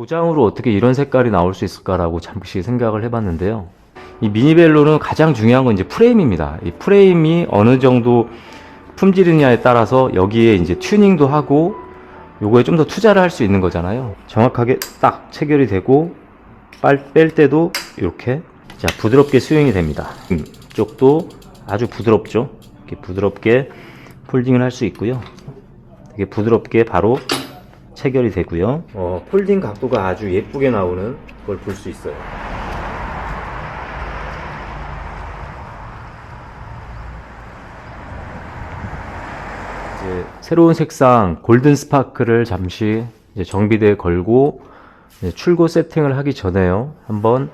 도장으로 어떻게 이런 색깔이 나올 수 있을까라고 잠시 생각을 해봤는데요. 이 미니벨로는 가장 중요한 건 이제 프레임입니다. 이 프레임이 어느 정도 품질이냐에 따라서 여기에 이제 튜닝도 하고 요거에 좀 더 투자를 할 수 있는 거잖아요. 정확하게 딱 체결이 되고 뺄 때도 이렇게 자 부드럽게 스윙이 됩니다. 이쪽도 아주 부드럽죠. 이렇게 부드럽게 폴딩을 할 수 있고요. 되게 부드럽게 바로 체결이 되고요. 폴딩 각도가 아주 예쁘게 나오는 걸 볼 수 있어요. 이제 새로운 색상 골든 스파크를 잠시 이제 정비대에 걸고 이제 출고 세팅을 하기 전에요. 한번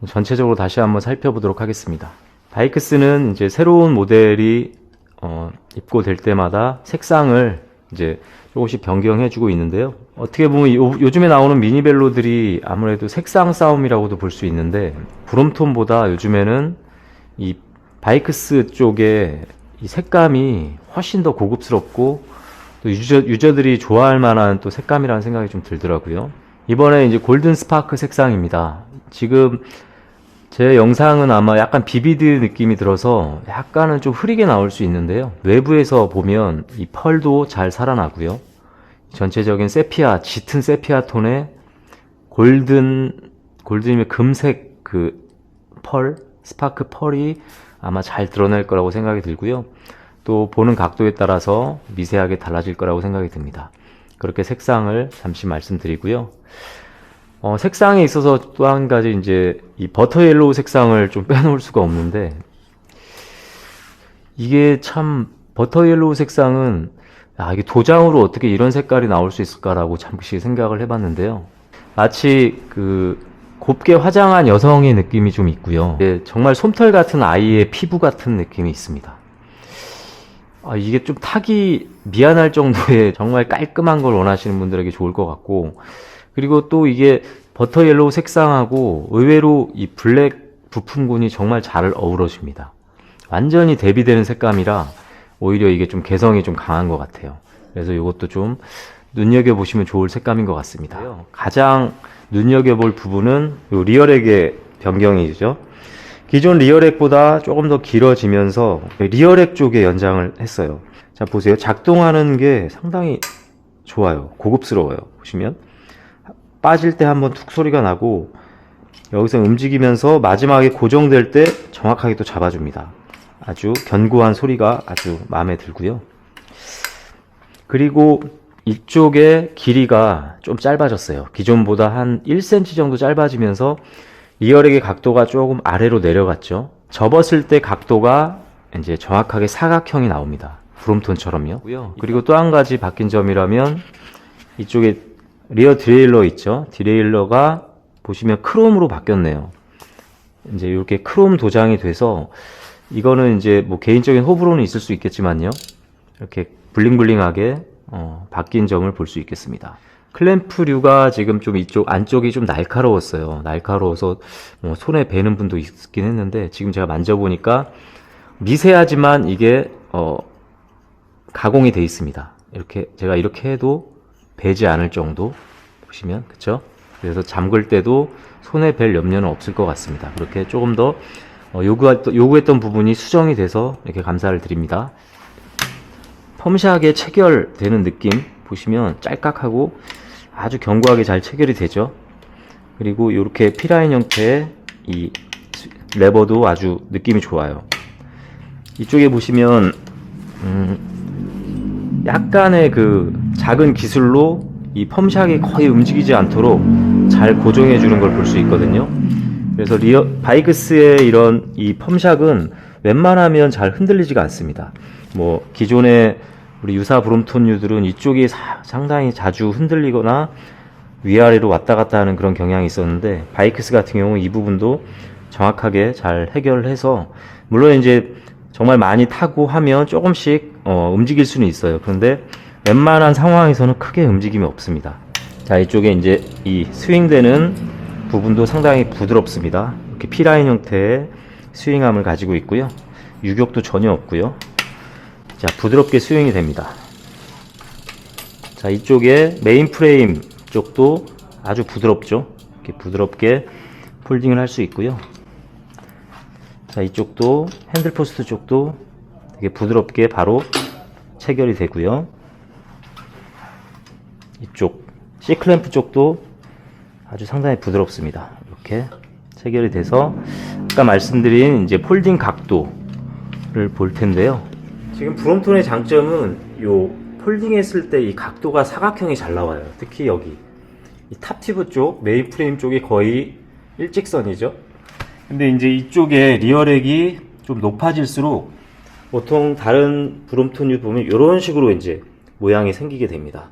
전체적으로 다시 한번 살펴보도록 하겠습니다. 바이크스는 이제 새로운 모델이 입고될 때마다 색상을 이제 조금씩 변경해주고 있는데요. 어떻게 보면 요즘에 나오는 미니벨로들이 아무래도 색상 싸움이라고도 볼 수 있는데 브롬톤보다 요즘에는 이 바이크스 쪽에 이 색감이 훨씬 더 고급스럽고 또 유저들이 좋아할 만한 또 색감이라는 생각이 좀 들더라고요. 이번에 이제 골든 스파크 색상입니다. 지금 제 영상은 아마 약간 비비드 느낌이 들어서 약간은 좀 흐리게 나올 수 있는데요. 외부에서 보면 이 펄도 잘 살아나고요. 전체적인 세피아, 짙은 세피아 톤의 골든이면 금색 그 펄, 스파크 펄이 아마 잘 드러날 거라고 생각이 들고요. 또 보는 각도에 따라서 미세하게 달라질 거라고 생각이 듭니다. 그렇게 색상을 잠시 말씀드리고요. 색상에 있어서 또 한 가지 이제 이 버터 옐로우 색상을 좀 빼놓을 수가 없는데 이게 참 버터 옐로우 색상은 이게 도장으로 어떻게 이런 색깔이 나올 수 있을까라고 잠시 생각을 해봤는데요. 마치 그 곱게 화장한 여성의 느낌이 좀 있고요. 정말 솜털 같은 아이의 피부 같은 느낌이 있습니다. 이게 좀 타기 미안할 정도의 정말 깔끔한 걸 원하시는 분들에게 좋을 것 같고, 그리고 또 이게 버터 옐로우 색상하고 의외로 이 블랙 부품군이 정말 잘 어우러집니다. 완전히 대비되는 색감이라 오히려 이게 좀 개성이 좀 강한 것 같아요. 그래서 이것도 좀 눈여겨보시면 좋을 색감인 것 같습니다. 가장 눈여겨볼 부분은 요 리어렉의 변경이죠. 기존 리어렉보다 조금 더 길어지면서 리어렉 쪽에 연장을 했어요. 자 보세요. 작동하는 게 상당히 좋아요. 고급스러워요. 보시면 빠질 때 한번 툭 소리가 나고 여기서 움직이면서 마지막에 고정될 때 정확하게 또 잡아줍니다. 아주 견고한 소리가 아주 마음에 들고요. 그리고 이쪽의 길이가 좀 짧아졌어요. 기존보다 한 1cm 정도 짧아지면서 리어렉의 각도가 조금 아래로 내려갔죠. 접었을 때 각도가 이제 정확하게 사각형이 나옵니다. 브롬톤처럼요. 그리고 또 한 가지 바뀐 점이라면 이쪽에 리어 디레일러 있죠. 디레일러가 보시면 크롬으로 바뀌었네요. 이제 이렇게 크롬 도장이 돼서 이거는 이제 뭐 개인적인 호불호는 있을 수 있겠지만요. 이렇게 블링블링하게 바뀐 점을 볼 수 있겠습니다. 클램프류가 지금 좀 이쪽 안쪽이 좀 날카로웠어요. 날카로워서 뭐 손에 베는 분도 있긴 했는데 지금 제가 만져보니까 미세하지만 이게 가공이 돼 있습니다. 이렇게 제가 이렇게 해도 베지 않을 정도 보시면 그쵸? 그래서 잠글 때도 손에 벨 염려는 없을 것 같습니다. 그렇게 조금 더 요구했던 부분이 수정이 돼서 이렇게 감사를 드립니다. 펌샷에 체결되는 느낌 보시면 짤깍하고 아주 견고하게 잘 체결이 되죠. 그리고 이렇게 P라인 형태의 이 레버도 아주 느낌이 좋아요. 이쪽에 보시면 약간의 그 작은 기술로 이 펌샷이 거의 움직이지 않도록 잘 고정해 주는 걸 볼 수 있거든요. 그래서 바이크스의 이런 이 펌샷은 웬만하면 잘 흔들리지가 않습니다. 뭐 기존의 우리 유사 브롬톤류들은 이쪽이 상당히 자주 흔들리거나 위아래로 왔다 갔다 하는 그런 경향이 있었는데 바이크스 같은 경우는 이 부분도 정확하게 잘 해결해서 물론 이제 정말 많이 타고 하면 조금씩 움직일 수는 있어요. 그런데 웬만한 상황에서는 크게 움직임이 없습니다. 자 이쪽에 이제 이 스윙되는 부분도 상당히 부드럽습니다. 이렇게 P라인 형태의 스윙함을 가지고 있고요. 유격도 전혀 없고요. 자 부드럽게 스윙이 됩니다. 자 이쪽에 메인 프레임 쪽도 아주 부드럽죠. 이렇게 부드럽게 폴딩을 할 수 있고요. 자, 이쪽도 핸들 포스트 쪽도 되게 부드럽게 바로 체결이 되고요. 이쪽 C클램프 쪽도 아주 상당히 부드럽습니다. 이렇게 체결이 돼서 아까 말씀드린 이제 폴딩 각도를 볼 텐데요. 지금 브롬톤의 장점은 요 폴딩 했을 때 이 각도가 사각형이 잘 나와요. 특히 여기 이 탑티브 쪽 메인 프레임 쪽이 거의 일직선이죠. 근데 이제 이쪽에 리어렉이 좀 높아질수록 보통 다른 브롬톤 보면 이런 식으로 이제 모양이 생기게 됩니다.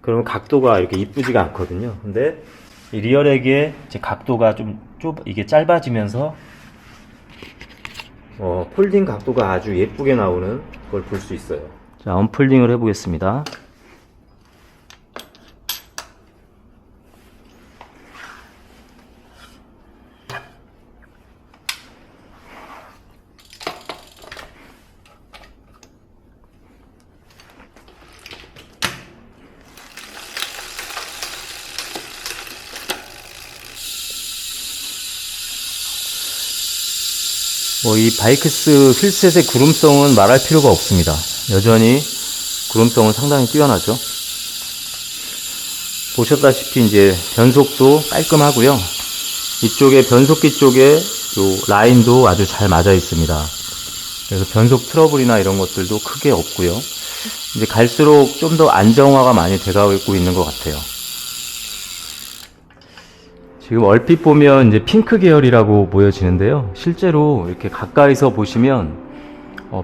그러면 각도가 이렇게 이쁘지가 않거든요. 근데 이 리어렉의 이제 각도가 좀 이게 짧아지면서 폴딩 각도가 아주 예쁘게 나오는 걸 볼 수 있어요. 자, 언폴딩을 해보겠습니다. 이 바이크스 휠셋의 구름성은 말할 필요가 없습니다. 여전히 구름성은 상당히 뛰어나죠. 보셨다시피 이제 변속도 깔끔하고요. 이쪽에 변속기 쪽에 요 라인도 아주 잘 맞아 있습니다. 그래서 변속 트러블이나 이런 것들도 크게 없고요. 이제 갈수록 좀 더 안정화가 많이 돼가고 있는 것 같아요. 지금 얼핏 보면 이제 핑크 계열이라고 보여지는데요. 실제로 이렇게 가까이서 보시면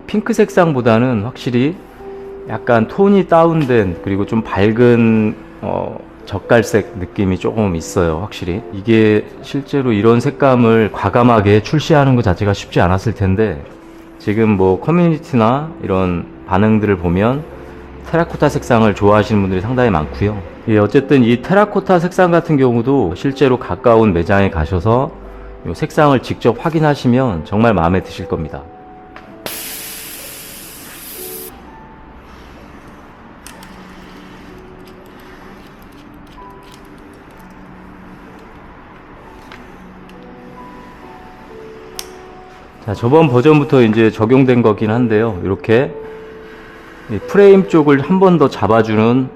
핑크 색상보다는 확실히 약간 톤이 다운된 그리고 좀 밝은 젓갈색 느낌이 조금 있어요. 확실히 이게 실제로 이런 색감을 과감하게 출시하는 것 자체가 쉽지 않았을 텐데 지금 뭐 커뮤니티나 이런 반응들을 보면 테라코타 색상을 좋아하시는 분들이 상당히 많고요. 예, 어쨌든 이 테라코타 색상 같은 경우도 실제로 가까운 매장에 가셔서 이 색상을 직접 확인하시면 정말 마음에 드실 겁니다. 자, 저번 버전부터 이제 적용된 거긴 한데요. 이렇게 프레임 쪽을 한 번 더 잡아주는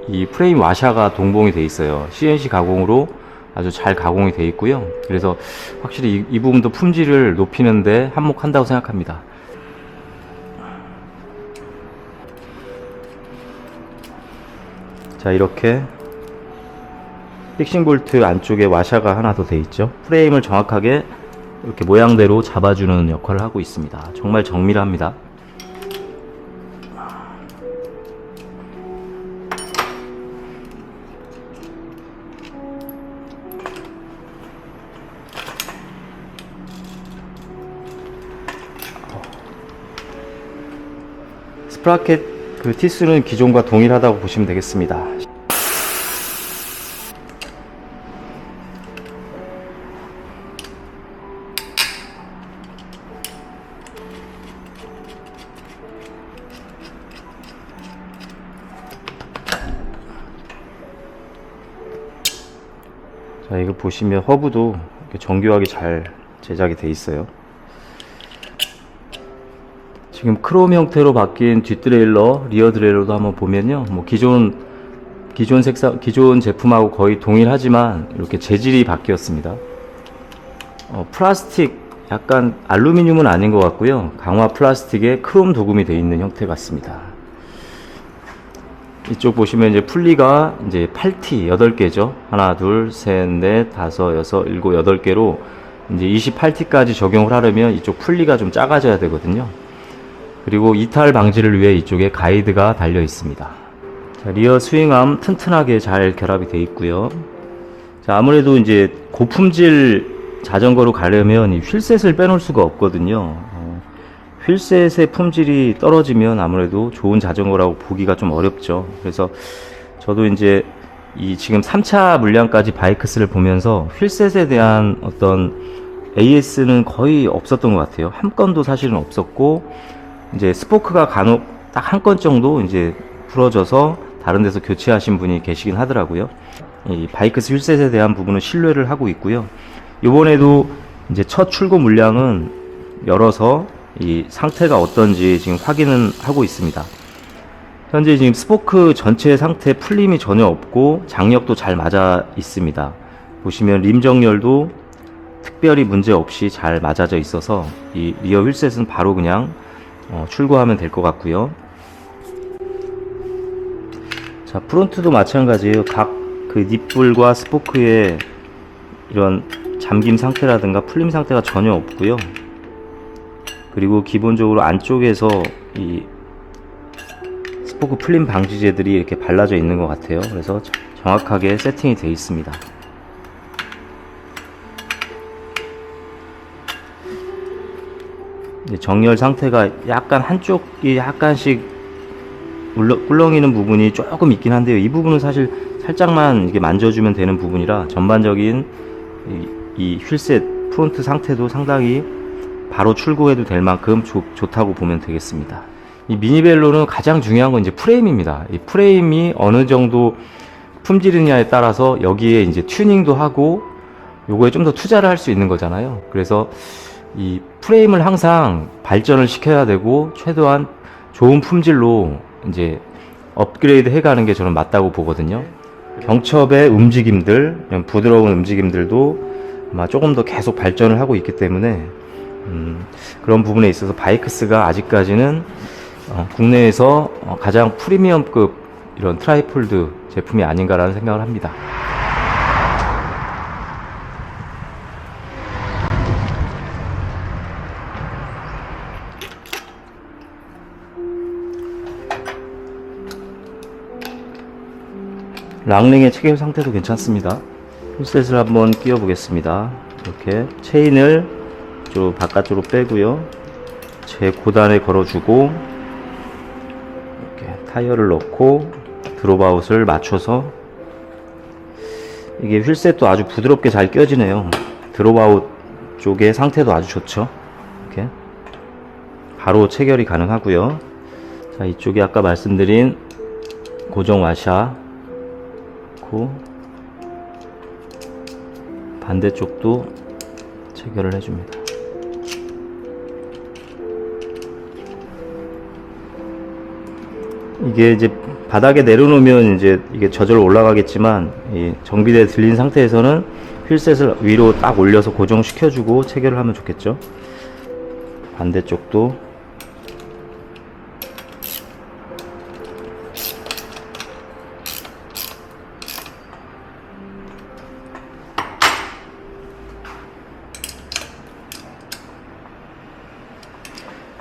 이 프레임 와샤가 동봉이 되어 있어요. CNC 가공으로 아주 잘 가공이 되어 있고요. 그래서 확실히 이 부분도 품질을 높이는데 한몫한다고 생각합니다. 자, 이렇게 픽싱 볼트 안쪽에 와샤가 하나 더 되어 있죠. 프레임을 정확하게 이렇게 모양대로 잡아주는 역할을 하고 있습니다. 정말 정밀합니다. 스프라켓 그 티스는 기존과 동일하다고 보시면 되겠습니다. 자, 이거 보시면 허브도 이렇게 정교하게 잘 제작이 돼 있어요. 지금 크롬 형태로 바뀐 뒷드레일러, 리어 드레일러도 한번 보면요. 뭐 기존 제품하고 거의 동일하지만 이렇게 재질이 바뀌었습니다. 플라스틱, 약간 알루미늄은 아닌 것 같고요. 강화 플라스틱에 크롬 도금이 되어 있는 형태 같습니다. 이쪽 보시면 이제 풀리가 이제 8T 8개죠. 하나, 둘, 셋, 넷, 다섯, 여섯, 일곱, 8개로 이제 28T까지 적용을 하려면 이쪽 풀리가 좀 작아져야 되거든요. 그리고 이탈 방지를 위해 이쪽에 가이드가 달려 있습니다. 자, 리어 스윙암 튼튼하게 잘 결합이 되어 있고요. 자, 아무래도 이제 고품질 자전거로 가려면 이 휠셋을 빼놓을 수가 없거든요. 휠셋의 품질이 떨어지면 아무래도 좋은 자전거라고 보기가 좀 어렵죠. 그래서 저도 이제 이 지금 3차 물량까지 바이크스를 보면서 휠셋에 대한 어떤 AS는 거의 없었던 것 같아요. 한 건도 사실은 없었고, 이제 스포크가 간혹 딱 한 건 정도 이제 부러져서 다른 데서 교체하신 분이 계시긴 하더라고요. 이 바이크스 휠셋에 대한 부분은 신뢰를 하고 있고요. 이번에도 이제 첫 출고 물량은 열어서 이 상태가 어떤지 지금 확인은 하고 있습니다. 현재 지금 스포크 전체 상태 풀림이 전혀 없고 장력도 잘 맞아 있습니다. 보시면 림 정렬도 특별히 문제 없이 잘 맞아져 있어서 이 리어 휠셋은 바로 그냥 출고하면 될 것 같고요. 자, 프론트도 마찬가지예요. 각 그 닛불과 스포크의 이런 잠김 상태라든가 풀림 상태가 전혀 없고요. 그리고 기본적으로 안쪽에서 이 스포크 풀림 방지제들이 이렇게 발라져 있는 것 같아요. 그래서 정확하게 세팅이 되어 있습니다. 정렬 상태가 약간 한쪽이 약간씩 꿀렁이는 부분이 조금 있긴 한데요. 이 부분은 사실 살짝만 이게 만져주면 되는 부분이라 전반적인 이 휠셋 프론트 상태도 상당히 바로 출고해도 될 만큼 좋다고 보면 되겠습니다. 이 미니벨로는 가장 중요한 건 이제 프레임입니다. 이 프레임이 어느 정도 품질이냐에 따라서 여기에 이제 튜닝도 하고 요거에 좀 더 투자를 할 수 있는 거잖아요. 그래서 이 프레임을 항상 발전을 시켜야 되고 최대한 좋은 품질로 이제 업그레이드 해가는 게 저는 맞다고 보거든요. 경첩의 움직임들, 부드러운 움직임들도 아마 조금 더 계속 발전을 하고 있기 때문에 그런 부분에 있어서 바이크스가 아직까지는 국내에서 가장 프리미엄급 이런 트라이폴드 제품이 아닌가라는 생각을 합니다. 랑링의 체결 상태도 괜찮습니다. 휠셋을 한번 끼워 보겠습니다. 이렇게 체인을 좀 바깥쪽으로 빼고요. 제 고단에 걸어주고 이렇게 타이어를 넣고 드롭아웃을 맞춰서 이게 휠셋도 아주 부드럽게 잘 껴지네요. 드롭아웃 쪽의 상태도 아주 좋죠. 이렇게 바로 체결이 가능하고요. 자, 이쪽이 아까 말씀드린 고정 와샤 반대쪽도 체결을 해줍니다. 이게 이제 바닥에 내려놓으면 이제 이게 저절로 올라가겠지만 이 정비대 들린 상태에서는 휠셋을 위로 딱 올려서 고정시켜주고 체결을 하면 좋겠죠. 반대쪽도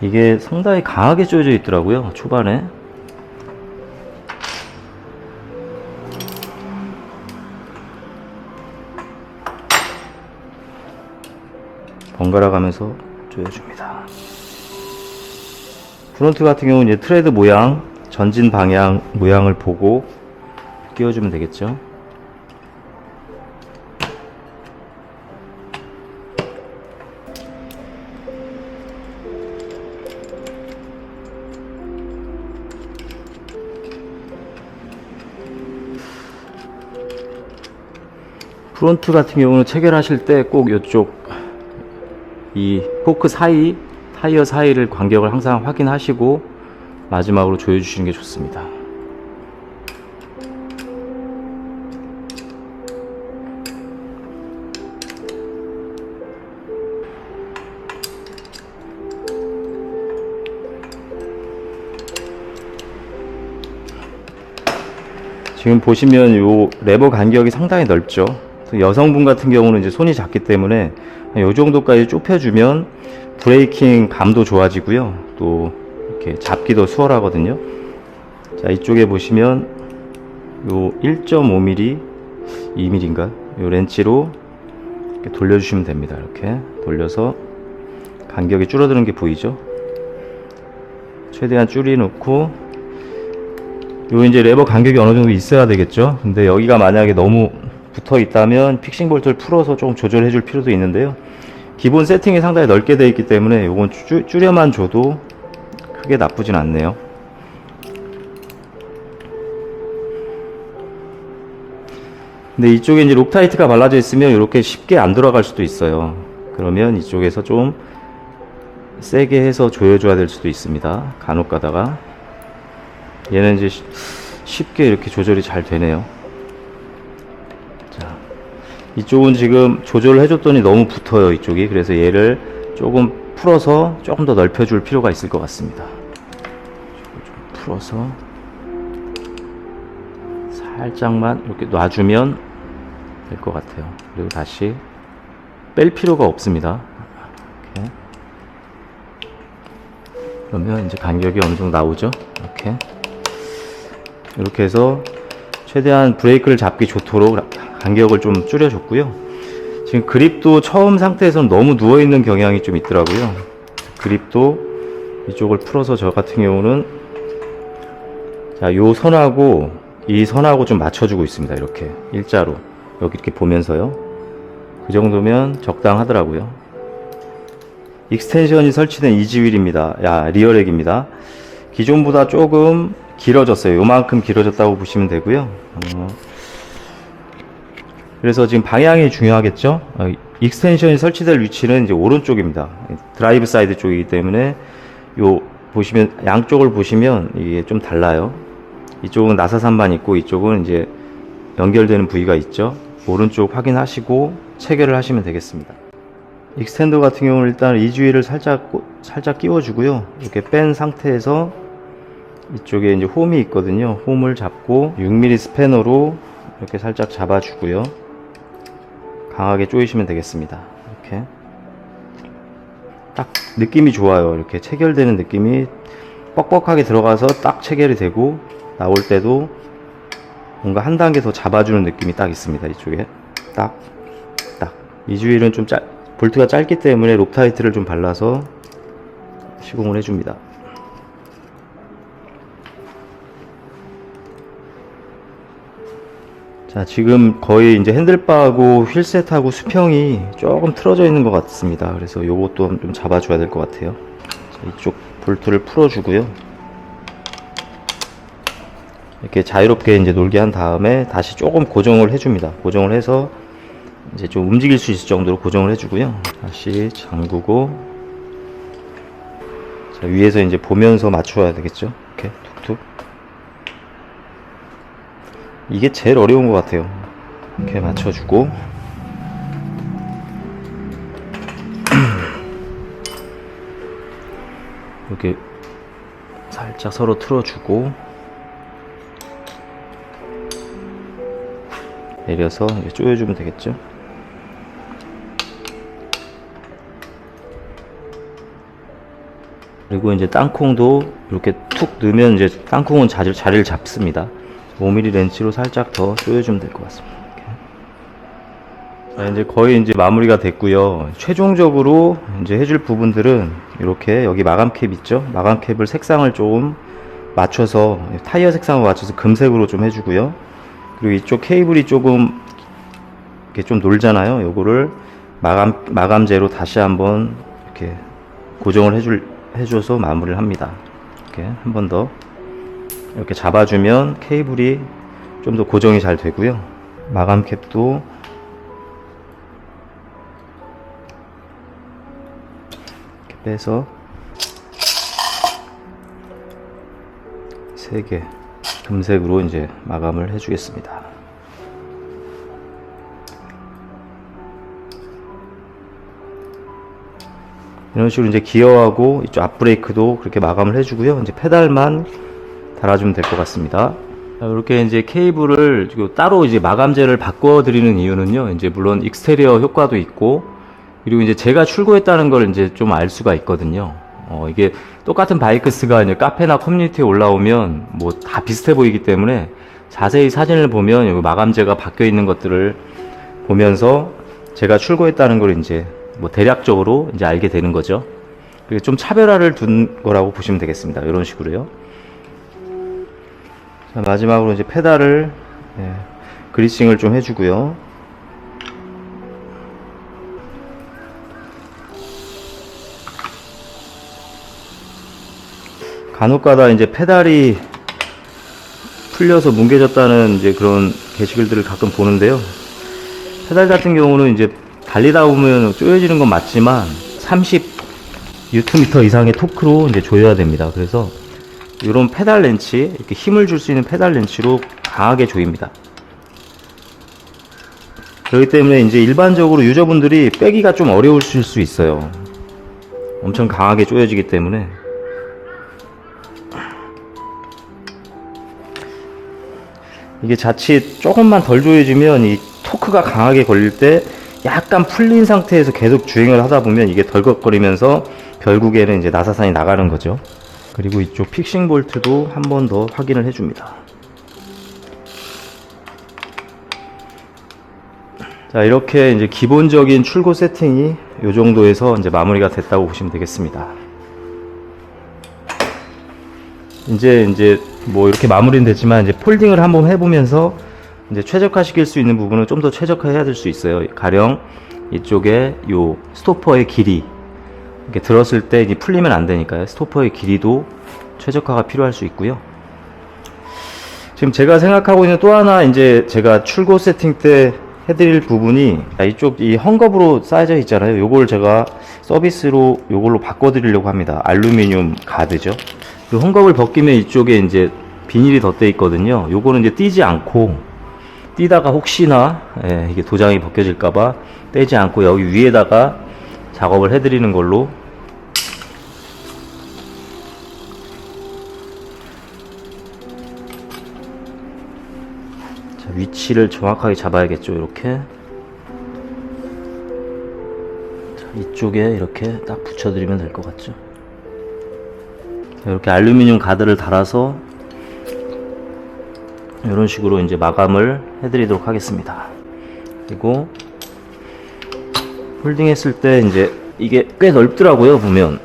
이게 상당히 강하게 조여져 있더라고요, 초반에. 번갈아 가면서 조여줍니다. 프론트 같은 경우는 이제 트레드 모양, 전진 방향 모양을 보고 끼워주면 되겠죠. 프론트 같은 경우는 체결하실 때 꼭 이쪽 이 포크 사이, 타이어 사이를 간격을 항상 확인하시고 마지막으로 조여주시는 게 좋습니다. 지금 보시면 요 레버 간격이 상당히 넓죠. 여성분 같은 경우는 이제 손이 작기 때문에 요 정도까지 좁혀주면 브레이킹 감도 좋아지고요. 또 이렇게 잡기도 수월하거든요. 자, 이쪽에 보시면 요 1.5mm, 2mm인가? 요 렌치로 이렇게 돌려주시면 됩니다. 이렇게 돌려서 간격이 줄어드는 게 보이죠? 최대한 줄여놓고 요 이제 레버 간격이 어느 정도 있어야 되겠죠. 근데 여기가 만약에 너무 붙어 있다면 픽싱 볼트를 풀어서 조금 조절해 줄 필요도 있는데요. 기본 세팅이 상당히 넓게 되어 있기 때문에 요건 줄여만 줘도 크게 나쁘진 않네요. 근데 이쪽에 이제 록타이트가 발라져 있으면 이렇게 쉽게 안 돌아갈 수도 있어요. 그러면 이쪽에서 좀 세게 해서 조여줘야 될 수도 있습니다. 간혹 가다가. 얘는 이제 쉽게 이렇게 조절이 잘 되네요. 자, 이쪽은 지금 조절을 해줬더니 너무 붙어요, 이쪽이. 그래서 얘를 조금 풀어서 조금 더 넓혀줄 필요가 있을 것 같습니다. 좀 풀어서 살짝만 이렇게 놔주면 될 것 같아요. 그리고 다시 뺄 필요가 없습니다. 이렇게. 그러면 이제 간격이 어느 정도 나오죠. 이렇게 해서 최대한 브레이크를 잡기 좋도록 간격을 좀 줄여줬고요. 지금 그립도 처음 상태에서는 너무 누워있는 경향이 좀 있더라고요. 그립도 이쪽을 풀어서 저 같은 경우는 자, 요 선하고 이 선하고 좀 맞춰주고 있습니다. 이렇게 일자로 여기 이렇게 보면서요. 그 정도면 적당하더라고요. 익스텐션이 설치된 이지휠입니다. 리어렉입니다. 기존보다 조금 길어졌어요. 요만큼 길어졌다고 보시면 되고요. 그래서 지금 방향이 중요하겠죠. 익스텐션이 설치될 위치는 이제 오른쪽입니다. 드라이브 사이드 쪽이기 때문에 요 보시면 양쪽을 보시면 이게 좀 달라요. 이쪽은 나사산만 있고 이쪽은 이제 연결되는 부위가 있죠. 오른쪽 확인하시고 체결을 하시면 되겠습니다. 익스텐더 같은 경우는 일단 이주위를 살짝 끼워주고요. 이렇게 뺀 상태에서 이쪽에 이제 홈이 있거든요. 홈을 잡고 6mm 스패너로 이렇게 살짝 잡아주고요. 강하게 조이시면 되겠습니다. 이렇게 딱 느낌이 좋아요. 이렇게 체결되는 느낌이 뻑뻑하게 들어가서 딱 체결이 되고 나올 때도 뭔가 한 단계 더 잡아주는 느낌이 딱 있습니다. 이쪽에 딱 이주일은 좀 볼트가 짧기 때문에 록타이트를 좀 발라서 시공을 해줍니다. 자, 지금 거의 이제 핸들바하고 휠셋하고 수평이 조금 틀어져 있는 것 같습니다. 그래서 요것도 좀 잡아줘야 될 것 같아요. 자, 이쪽 볼트를 풀어주고요. 이렇게 자유롭게 이제 놀게 한 다음에 다시 조금 고정을 해줍니다. 고정을 해서 이제 좀 움직일 수 있을 정도로 고정을 해주고요. 다시 잠그고, 자, 위에서 이제 보면서 맞춰야 되겠죠. 이렇게 툭툭. 이게 제일 어려운 것 같아요. 이렇게 맞춰주고, 이렇게 살짝 서로 틀어주고, 내려서 조여주면 되겠죠. 그리고 이제 땅콩도 이렇게 툭 넣으면 이제 땅콩은 자리를 잡습니다. 5mm 렌치로 살짝 더 조여주면 될 것 같습니다. 자, 이제 거의 이제 마무리가 됐고요. 최종적으로 이제 해줄 부분들은 이렇게 여기 마감캡 있죠? 마감캡을 색상을 좀 맞춰서 타이어 색상을 맞춰서 금색으로 좀 해주고요. 그리고 이쪽 케이블이 조금 이렇게 좀 놀잖아요. 요거를 마감재로 다시 한번 이렇게 고정을 해줘서 마무리를 합니다. 이렇게 한 번 더 이렇게 잡아주면 케이블이 좀 더 고정이 잘 되고요. 마감 캡도 이렇게 빼서 3개 금색으로 이제 마감을 해주겠습니다. 이런 식으로 이제 기어하고 이쪽 앞브레이크도 그렇게 마감을 해주고요. 이제 페달만 달아주면 될 것 같습니다. 이렇게 이제 케이블을 따로 이제 마감재를 바꿔드리는 이유는요. 이제 물론 익스테리어 효과도 있고, 그리고 이제 제가 출고했다는 걸 이제 좀 알 수가 있거든요. 이게 똑같은 바이크스가 이제 카페나 커뮤니티에 올라오면 뭐 다 비슷해 보이기 때문에 자세히 사진을 보면 여기 마감재가 바뀌어 있는 것들을 보면서 제가 출고했다는 걸 이제 뭐 대략적으로 이제 알게 되는 거죠. 그리고 좀 차별화를 둔 거라고 보시면 되겠습니다. 이런 식으로요. 자, 마지막으로 이제 페달을 그리싱을 좀 해주고요. 간혹가다 이제 페달이 풀려서 뭉개졌다는 이제 그런 게시글들을 가끔 보는데요. 페달 같은 경우는 이제 달리다 보면 쪼여지는 건 맞지만 30Nm 이상의 토크로 이제 조여야 됩니다. 그래서 이런 페달 렌치, 이렇게 힘을 줄 수 있는 페달 렌치로 강하게 조입니다. 그렇기 때문에 이제 일반적으로 유저분들이 빼기가 좀 어려우실 수 있어요. 엄청 강하게 조여지기 때문에. 이게 자칫 조금만 덜 조여지면 이 토크가 강하게 걸릴 때 약간 풀린 상태에서 계속 주행을 하다 보면 이게 덜컥거리면서 결국에는 이제 나사산이 나가는 거죠. 그리고 이쪽 픽싱 볼트도 한 번 더 확인을 해줍니다. 자, 이렇게 이제 기본적인 출고 세팅이 이 정도에서 이제 마무리가 됐다고 보시면 되겠습니다. 이제 뭐 이렇게 마무리는 됐지만 이제 폴딩을 한번 해보면서 이제 최적화시킬 수 있는 부분은 좀 더 최적화해야 될 수 있어요. 가령 이쪽에 요 스토퍼의 길이 이렇게 들었을 때 이제 풀리면 안 되니까요. 스토퍼의 길이도 최적화가 필요할 수 있고요. 지금 제가 생각하고 있는 또 하나 이제 제가 출고 세팅 때 해드릴 부분이 이쪽 이 헝겊으로 쌓여져 있잖아요. 요걸 제가 서비스로 요걸로 바꿔드리려고 합니다. 알루미늄 가드죠. 그 헝겊을 벗기면 이쪽에 이제 비닐이 덧대 있거든요. 요거는 이제 띄지 않고, 띄다가 혹시나 이게 도장이 벗겨질까봐 떼지 않고 여기 위에다가 작업을 해드리는 걸로. 자, 위치를 정확하게 잡아야겠죠. 이렇게. 자, 이쪽에 이렇게 딱 붙여드리면 될 것 같죠. 이렇게 알루미늄 가드를 달아서 이런 식으로 이제 마감을 해드리도록 하겠습니다. 그리고 홀딩 했을 때 이제 이게 꽤 넓더라고요. 보면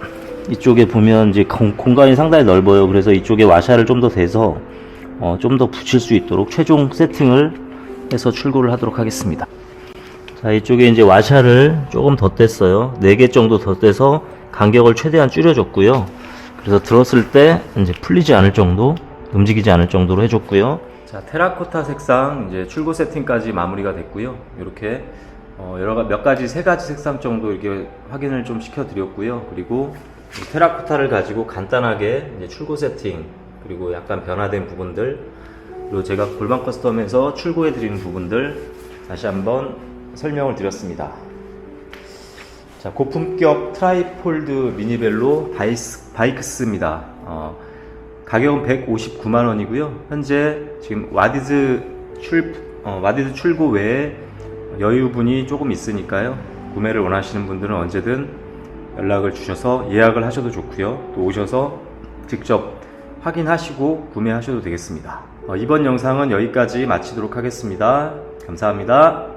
이쪽에 보면 이제 공간이 상당히 넓어요. 그래서 이쪽에 와샤를 좀 더 대서 좀 더 붙일 수 있도록 최종 세팅을 해서 출고를 하도록 하겠습니다. 자, 이쪽에 이제 와샤를 조금 더 뗐어요. 4개 정도 더 떼서 간격을 최대한 줄여줬고요. 그래서 들었을 때 이제 풀리지 않을 정도, 움직이지 않을 정도로 해줬고요. 자, 테라코타 색상 이제 출고 세팅까지 마무리가 됐고요. 이렇게 몇 가지, 3가지 색상 정도 이렇게 확인을 좀 시켜드렸고요. 그리고 테라코타를 가지고 간단하게 이제 출고 세팅, 그리고 약간 변화된 부분들, 그리고 제가 골반 커스텀에서 출고해드리는 부분들 다시 한번 설명을 드렸습니다. 자, 고품격 트라이폴드 미니벨로 바이크스입니다. 가격은 159만원이고요. 현재 지금 와디즈 출고 외에 여유분이 조금 있으니까요. 구매를 원하시는 분들은 언제든 연락을 주셔서 예약을 하셔도 좋고요. 또 오셔서 직접 확인하시고 구매하셔도 되겠습니다. 이번 영상은 여기까지 마치도록 하겠습니다. 감사합니다.